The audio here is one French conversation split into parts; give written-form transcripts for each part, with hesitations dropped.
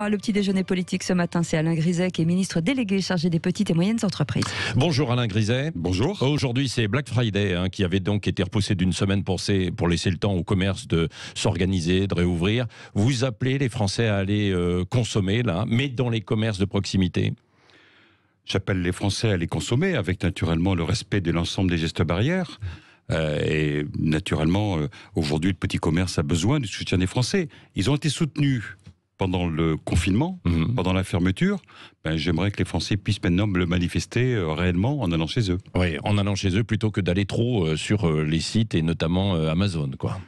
Le petit déjeuner politique ce matin, c'est Alain Griset qui est ministre délégué chargé des petites et moyennes entreprises. Bonjour Alain Griset. Bonjour. Aujourd'hui c'est Black Friday qui avait donc été repoussé d'une semaine pour laisser le temps au commerce de s'organiser, de réouvrir. Vous appelez les Français à aller consommer là, mais dans les commerces de proximité. J'appelle les Français à les consommer avec naturellement le respect de l'ensemble des gestes barrières. Et naturellement, aujourd'hui, le petit commerce a besoin du soutien des Français. Ils ont été soutenus pendant le confinement, pendant la fermeture. J'aimerais que les Français puissent maintenant le manifester réellement en allant chez eux. Oui, en allant chez eux plutôt que d'aller trop sur les sites et notamment Amazon, quoi.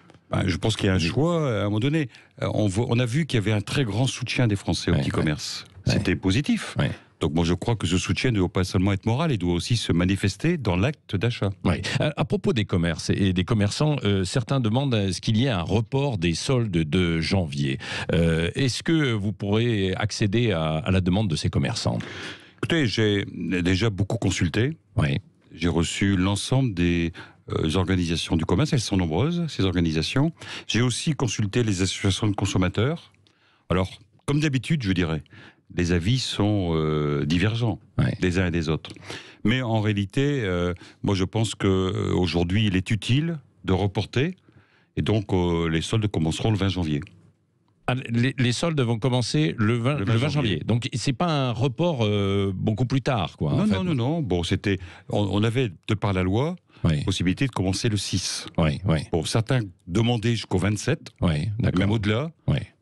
Je pense qu'il y a un choix à un moment donné. On a vu qu'il y avait un très grand soutien des Français au petit commerce. C'était positif. Ouais. Donc moi je crois que ce soutien ne doit pas seulement être moral, il doit aussi se manifester dans l'acte d'achat. Oui. À propos des commerces et des commerçants, certains demandent à ce qu'il y ait un report des soldes de janvier. Est-ce que vous pourrez accéder à la demande de ces commerçants ? Écoutez, j'ai déjà beaucoup consulté. Oui. J'ai reçu l'ensemble des organisations du commerce, elles sont nombreuses, ces organisations. J'ai aussi consulté les associations de consommateurs. Alors, comme d'habitude, je dirais, les avis sont divergents des uns et des autres. Mais en réalité, moi je pense qu'aujourd'hui, il est utile de reporter. Et donc, les soldes commenceront le 20 janvier. Les soldes vont commencer le 20 janvier. Donc, c'est pas un report beaucoup plus tard, quoi. Non. Bon, on avait, de par la loi, possibilité de commencer le 6. Bon, certains demandaient jusqu'au 27, même au-delà.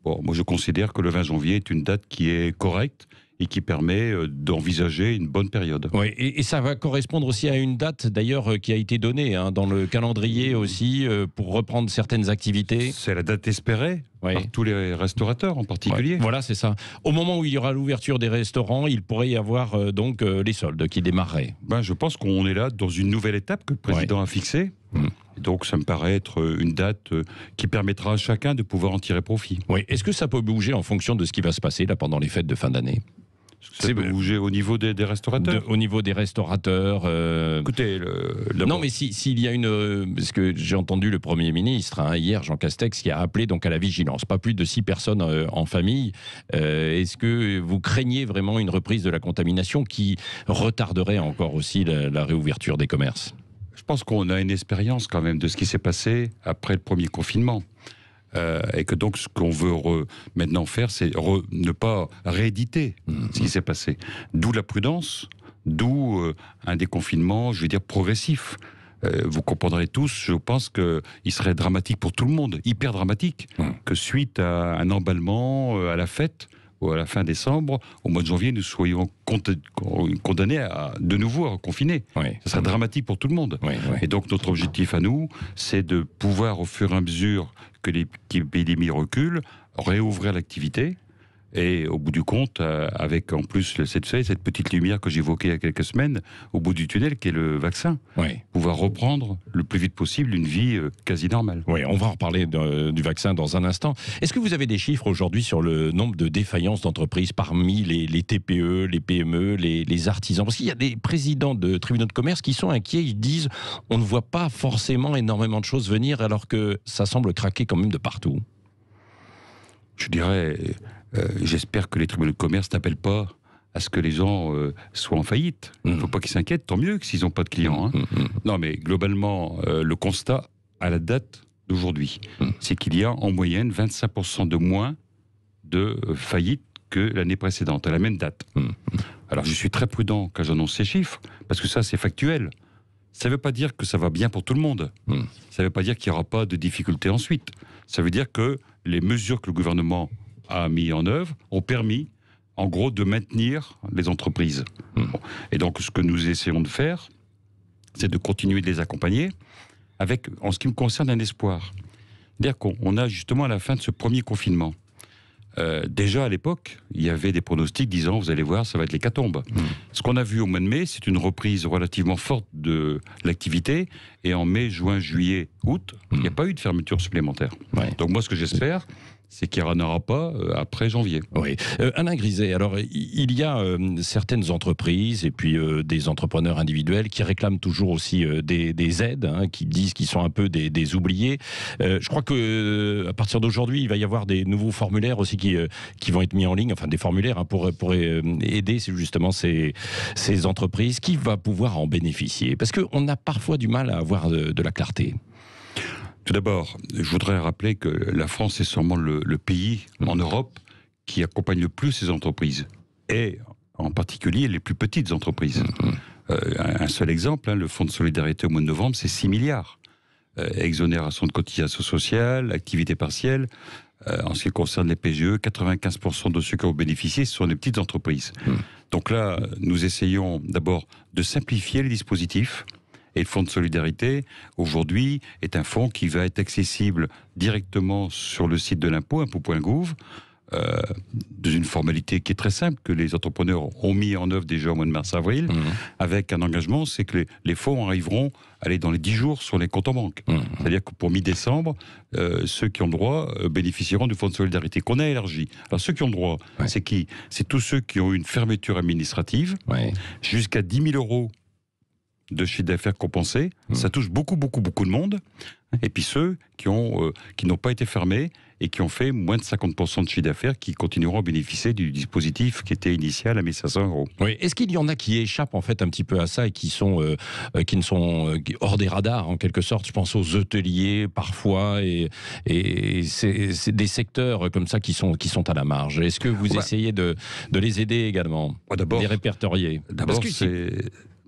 Bon, moi je considère que le 20 janvier est une date qui est correcte et qui permet d'envisager une bonne période. Oui, et ça va correspondre aussi à une date d'ailleurs qui a été donnée dans le calendrier aussi pour reprendre certaines activités. C'est la date espérée par tous les restaurateurs en particulier. Voilà, c'est ça. Au moment où il y aura l'ouverture des restaurants, il pourrait y avoir donc les soldes qui démarreraient. Je pense qu'on est là dans une nouvelle étape que le président a fixée. Donc ça me paraît être une date qui permettra à chacun de pouvoir en tirer profit. Oui. Est-ce que ça peut bouger en fonction de ce qui va se passer là pendant les fêtes de fin d'année ? Ça peut bouger au niveau des restaurateurs. Au niveau des restaurateurs. Écoutez, non, mais s'il y a parce que j'ai entendu le Premier ministre hier, Jean Castex, qui a appelé donc à la vigilance. Pas plus de 6 personnes en famille. Est-ce que vous craignez vraiment une reprise de la contamination qui retarderait encore aussi la réouverture des commerces ? Je pense qu'on a une expérience quand même de ce qui s'est passé après le premier confinement. Et que donc ce qu'on veut maintenant faire, c'est ne pas rééditer ce qui s'est passé. D'où la prudence, d'où un déconfinement, je veux dire, progressif. Vous comprendrez tous, je pense qu'il serait dramatique pour tout le monde, hyper dramatique, que suite à un emballement à la fête, ou à la fin décembre, au mois de janvier, nous soyons condamnés à de nouveau à confiner. Ça serait dramatique pour tout le monde. Et donc notre objectif à nous, c'est de pouvoir, au fur et à mesure que l'épidémie recule, réouvrir l'activité. Et au bout du compte, avec en plus cette petite lumière que j'évoquais il y a quelques semaines, au bout du tunnel, qui est le vaccin, pouvoir reprendre le plus vite possible une vie quasi normale. Oui, on va en reparler du vaccin dans un instant. Est-ce que vous avez des chiffres aujourd'hui sur le nombre de défaillances d'entreprises parmi les TPE, les PME, les artisans ? Parce qu'il y a des présidents de tribunaux de commerce qui sont inquiets, ils disent on ne voit pas forcément énormément de choses venir alors que ça semble craquer quand même de partout. Je dirais... j'espère que les tribunaux de commerce n'appellent pas à ce que les gens soient en faillite. Il ne faut pas qu'ils s'inquiètent, tant mieux que s'ils n'ont pas de clients. Non, mais globalement, le constat à la date d'aujourd'hui, c'est qu'il y a en moyenne 25% de moins de faillites que l'année précédente, à la même date. Alors je suis très prudent quand j'annonce ces chiffres, parce que ça c'est factuel. Ça ne veut pas dire que ça va bien pour tout le monde. Ça ne veut pas dire qu'il n'y aura pas de difficultés ensuite. Ça veut dire que les mesures que le gouvernement a mis en œuvre ont permis, en gros, de maintenir les entreprises. Et donc, ce que nous essayons de faire, c'est de continuer de les accompagner avec, en ce qui me concerne, un espoir. C'est-à-dire qu'on a justement à la fin de ce premier confinement, déjà à l'époque, il y avait des pronostics disant, vous allez voir, ça va être l'hécatombe. Ce qu'on a vu au mois de mai, c'est une reprise relativement forte de l'activité, et en mai, juin, juillet, août, il n'y a pas eu de fermeture supplémentaire. Donc moi, ce que j'espère, c'est qu'il n'y en aura pas après janvier. Oui. Alain Griset, alors il y a certaines entreprises et puis des entrepreneurs individuels qui réclament toujours aussi des aides, hein, qui disent qu'ils sont un peu des oubliés. Je crois que à partir d'aujourd'hui, il va y avoir des nouveaux formulaires aussi qui vont être mis en ligne, enfin des formulaires hein, pour aider justement ces entreprises. Qui va pouvoir en bénéficier? Parce qu'on a parfois du mal à avoir de la clarté. Tout d'abord, je voudrais rappeler que la France est sûrement le pays en Europe qui accompagne le plus ces entreprises, et en particulier les plus petites entreprises. Un seul exemple, hein, le Fonds de solidarité au mois de novembre, c'est 6 milliards. Exonération de cotisations sociales, activité partielle. En ce qui concerne les PGE, 95% de ceux qui ont bénéficié, ce sont les petites entreprises. Donc là, nous essayons d'abord de simplifier les dispositifs. Et le fonds de solidarité, aujourd'hui, est un fonds qui va être accessible directement sur le site de l'impôt, impôt.gouv, dans une formalité qui est très simple, que les entrepreneurs ont mis en œuvre déjà au mois de mars-avril, avec un engagement, c'est que les fonds arriveront dans les 10 jours sur les comptes en banque. C'est-à-dire que pour mi-décembre, ceux qui ont le droit bénéficieront du fonds de solidarité qu'on a élargi. Alors ceux qui ont le droit, c'est qui? C'est tous ceux qui ont eu une fermeture administrative, jusqu'à 10 000 € de chiffre d'affaires compensé. Ça touche beaucoup de monde. Et puis ceux qui n'ont pas été fermés et qui ont fait moins de 50% de chiffre d'affaires, qui continueront à bénéficier du dispositif qui était initial à 1 500 €. Oui. Est-ce qu'il y en a qui échappent en fait un petit peu à ça et qui ne sont hors des radars en quelque sorte? Je pense aux hôteliers parfois et c'est des secteurs comme ça qui sont à la marge. Est-ce que vous essayez de les aider également, les répertorier? D'abord, c'est...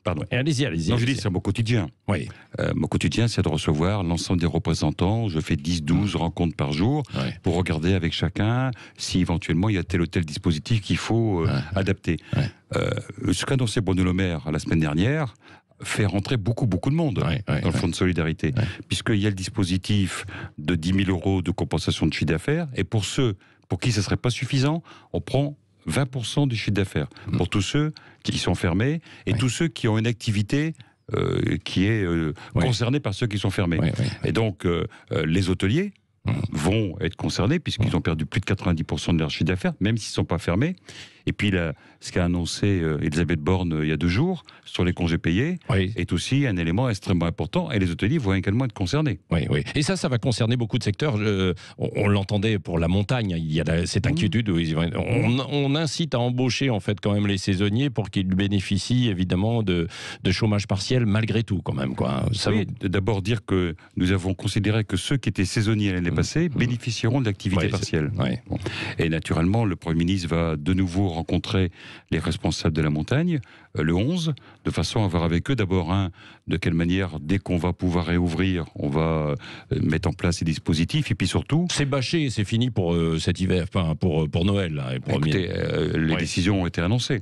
Pardon. Allez-y. Non, je dis, c'est mon quotidien. Oui. Mon quotidien, c'est de recevoir l'ensemble des représentants. Je fais 10-12 rencontres par jour pour regarder avec chacun si éventuellement il y a tel ou tel dispositif qu'il faut adapter. Ce qu'a annoncé Bruno Le Maire la semaine dernière fait rentrer beaucoup de monde dans le fonds de solidarité, puisqu'il y a le dispositif de 10 000 € de compensation de chiffre d'affaires, et pour ceux pour qui ce ne serait pas suffisant, on prend 20% du chiffre d'affaires pour tous ceux qui sont fermés et tous ceux qui ont une activité qui est concernée par ceux qui sont fermés. Et donc, les hôteliers vont être concernés puisqu'ils ont perdu plus de 90% de leur chiffre d'affaires, même s'ils ne sont pas fermés. Et puis, là, ce qu'a annoncé Elisabeth Borne il y a 2 jours sur les congés payés est aussi un élément extrêmement important, et les hôteliers vont également être concernés. Et ça va concerner beaucoup de secteurs. On l'entendait pour la montagne, il y a cette inquiétude. On incite à embaucher en fait quand même les saisonniers pour qu'ils bénéficient évidemment de chômage partiel malgré tout quand même. D'abord dire que nous avons considéré que ceux qui étaient saisonniers l'année passée bénéficieront de l'activité partielle. Et naturellement, le Premier ministre va de nouveau rencontrer les responsables de la montagne le 11, de façon à voir avec eux d'abord de quelle manière, dès qu'on va pouvoir réouvrir, on va mettre en place ces dispositifs, et puis surtout... C'est bâché, c'est fini pour cet hiver, enfin pour Noël. Là, écoutez, les décisions ont été annoncées.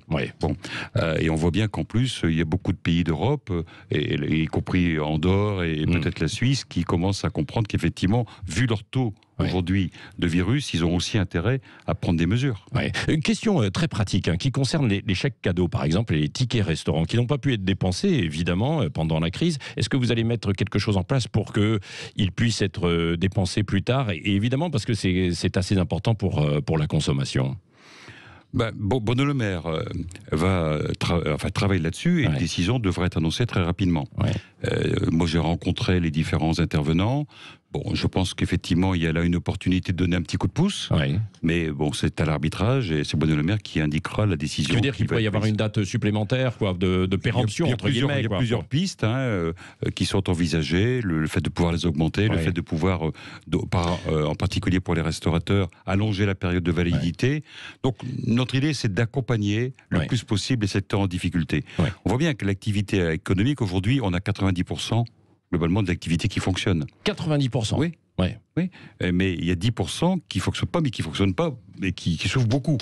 Et on voit bien qu'en plus, il y a beaucoup de pays d'Europe, y compris Andorre et peut-être la Suisse, qui commencent à comprendre qu'effectivement, vu leur taux aujourd'hui de virus, ils ont aussi intérêt à prendre des mesures. Une question très pratique qui concerne les chèques cadeaux, par exemple, et les tickets restaurants qui n'ont pas pu être dépensés, évidemment, pendant la crise. Est-ce que vous allez mettre quelque chose en place pour qu'ils puissent être dépensés plus tard? Et évidemment, parce que c'est assez important pour la consommation. Bruno Le Maire va travailler là-dessus, et une décision devrait être annoncée très rapidement. Moi, j'ai rencontré les différents intervenants. Je pense qu'effectivement, il y a là une opportunité de donner un petit coup de pouce. Mais c'est à l'arbitrage, et c'est Bruno Le Maire qui indiquera la décision. Tu veux dire qu'il peut y avoir une date supplémentaire, de péremption, entre guillemets. Il y a plusieurs pistes qui sont envisagées. Le fait de pouvoir les augmenter, le fait de pouvoir, en particulier pour les restaurateurs, allonger la période de validité. Donc, notre idée, c'est d'accompagner le plus possible les secteurs en difficulté. On voit bien que l'activité économique, aujourd'hui, on a 90% globalement de l'activité qui fonctionne. 90%. Oui. Mais il y a 10% qui ne fonctionnent pas, mais qui ne fonctionnent pas, mais qui souffrent beaucoup.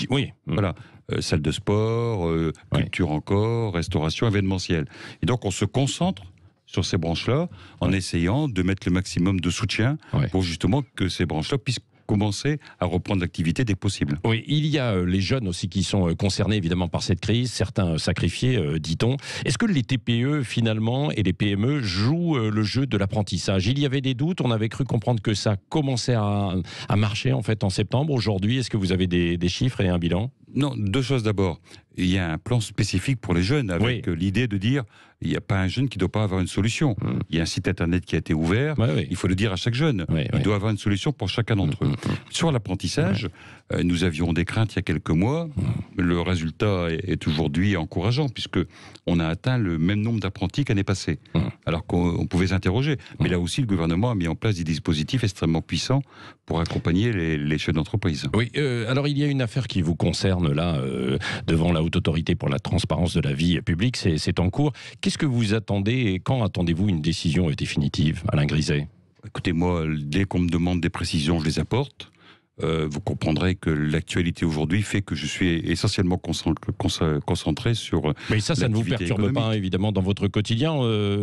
Voilà. Salle de sport, culture encore, restauration, événementiel. Et donc on se concentre sur ces branches-là en essayant de mettre le maximum de soutien pour justement que ces branches-là puissent commencer à reprendre l'activité dès que possible. Oui, il y a les jeunes aussi qui sont concernés évidemment par cette crise, certains sacrifiés, dit-on. Est-ce que les TPE finalement et les PME jouent le jeu de l'apprentissage? Il y avait des doutes, on avait cru comprendre que ça commençait à marcher en fait en septembre. Aujourd'hui, est-ce que vous avez des chiffres et un bilan? Non, deux choses d'abord. Il y a un plan spécifique pour les jeunes avec l'idée de dire il n'y a pas un jeune qui ne doit pas avoir une solution. Il y a un site internet qui a été ouvert, il faut le dire à chaque jeune. Il doit avoir une solution pour chacun d'entre eux. Sur l'apprentissage, nous avions des craintes il y a quelques mois. Le résultat est aujourd'hui encourageant puisque on a atteint le même nombre d'apprentis qu'année passée. Alors qu'on pouvait s'interroger. Mais là aussi, le gouvernement a mis en place des dispositifs extrêmement puissants pour accompagner les chefs d'entreprise. Oui, alors il y a une affaire qui vous concerne là, devant la Haute Autorité pour la transparence de la vie publique, c'est en cours. Qu'est-ce que vous attendez et quand attendez-vous une décision définitive, Alain Griset? Écoutez, moi, dès qu'on me demande des précisions, je les apporte. Vous comprendrez que l'actualité aujourd'hui fait que je suis essentiellement concentré sur. Mais ça ne vous perturbe économique. Pas, évidemment, dans votre quotidien.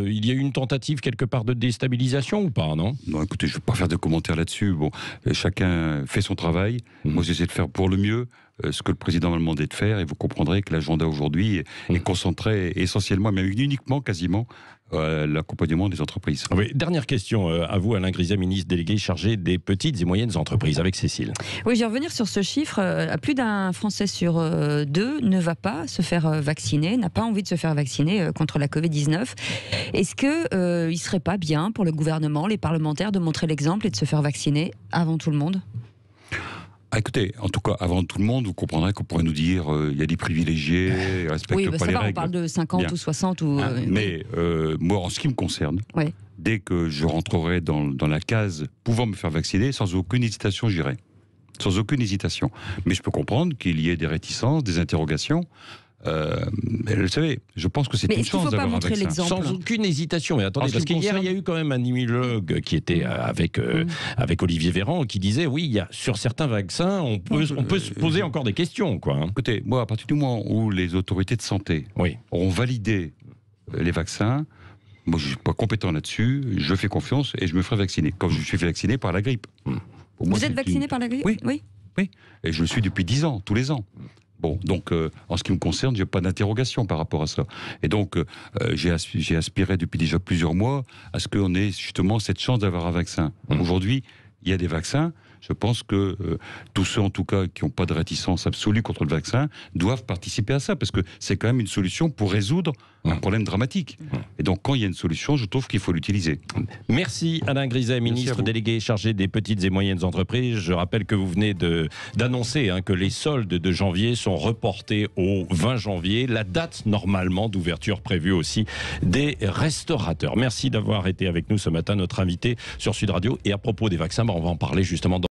Il y a eu une tentative quelque part de déstabilisation ou pas, non? Non, écoutez, je ne vais pas faire de commentaires là-dessus. Bon, chacun fait son travail. Moi, j'essaie de faire pour le mieux ce que le président m'a demandé de faire, et vous comprendrez que l'agenda aujourd'hui est concentré essentiellement, même uniquement, quasiment, l'accompagnement des entreprises. Oui, dernière question à vous, Alain Griset, ministre délégué chargé des petites et moyennes entreprises, avec Cécile. Oui, je vais revenir sur ce chiffre. Plus d'un Français sur deux ne va pas se faire vacciner, n'a pas envie de se faire vacciner contre la Covid-19. Est-ce qu'il ne serait pas bien pour le gouvernement, les parlementaires, de montrer l'exemple et de se faire vacciner avant tout le monde ? Écoutez, en tout cas, avant tout le monde, vous comprendrez qu'on pourrait nous dire il y a des privilégiés, ils respectent pas les règles. On parle de 50 ou 60 ou... Mais moi, en ce qui me concerne, dès que je rentrerai dans la case pouvant me faire vacciner, sans aucune hésitation, j'irai. Sans aucune hésitation. Mais je peux comprendre qu'il y ait des réticences, des interrogations. Vous savez, je pense que c'est une chance d'avoir un vaccin. Sans aucune hésitation. Mais attendez, parce qu'hier, il y a eu quand même un immunologue qui était avec Olivier Véran qui disait, oui, il y a, sur certains vaccins, on peut se poser encore des questions, quoi. Écoutez, moi, à partir du moment où les autorités de santé auront validé les vaccins, moi, je ne suis pas compétent là-dessus, je fais confiance et je me ferai vacciner, comme je suis fait vacciner par la grippe. Vous êtes vacciné par la grippe? Oui. Et je le suis depuis 10 ans, tous les ans. Bon, donc, en ce qui me concerne, je n'ai pas d'interrogation par rapport à ça. Et donc, j'ai aspiré depuis déjà plusieurs mois à ce qu'on ait justement cette chance d'avoir un vaccin. Aujourd'hui, il y a des vaccins. Je pense que tous ceux, en tout cas, qui n'ont pas de réticence absolue contre le vaccin, doivent participer à ça, parce que c'est quand même une solution pour résoudre un problème dramatique. Et donc, quand il y a une solution, je trouve qu'il faut l'utiliser. Merci Alain Griset, ministre délégué chargé des petites et moyennes entreprises. Je rappelle que vous venez d'annoncer que les soldes de janvier sont reportés au 20 janvier, la date normalement d'ouverture prévue aussi des restaurateurs. Merci d'avoir été avec nous ce matin, notre invité sur Sud Radio. Et à propos des vaccins, on va en parler justement dans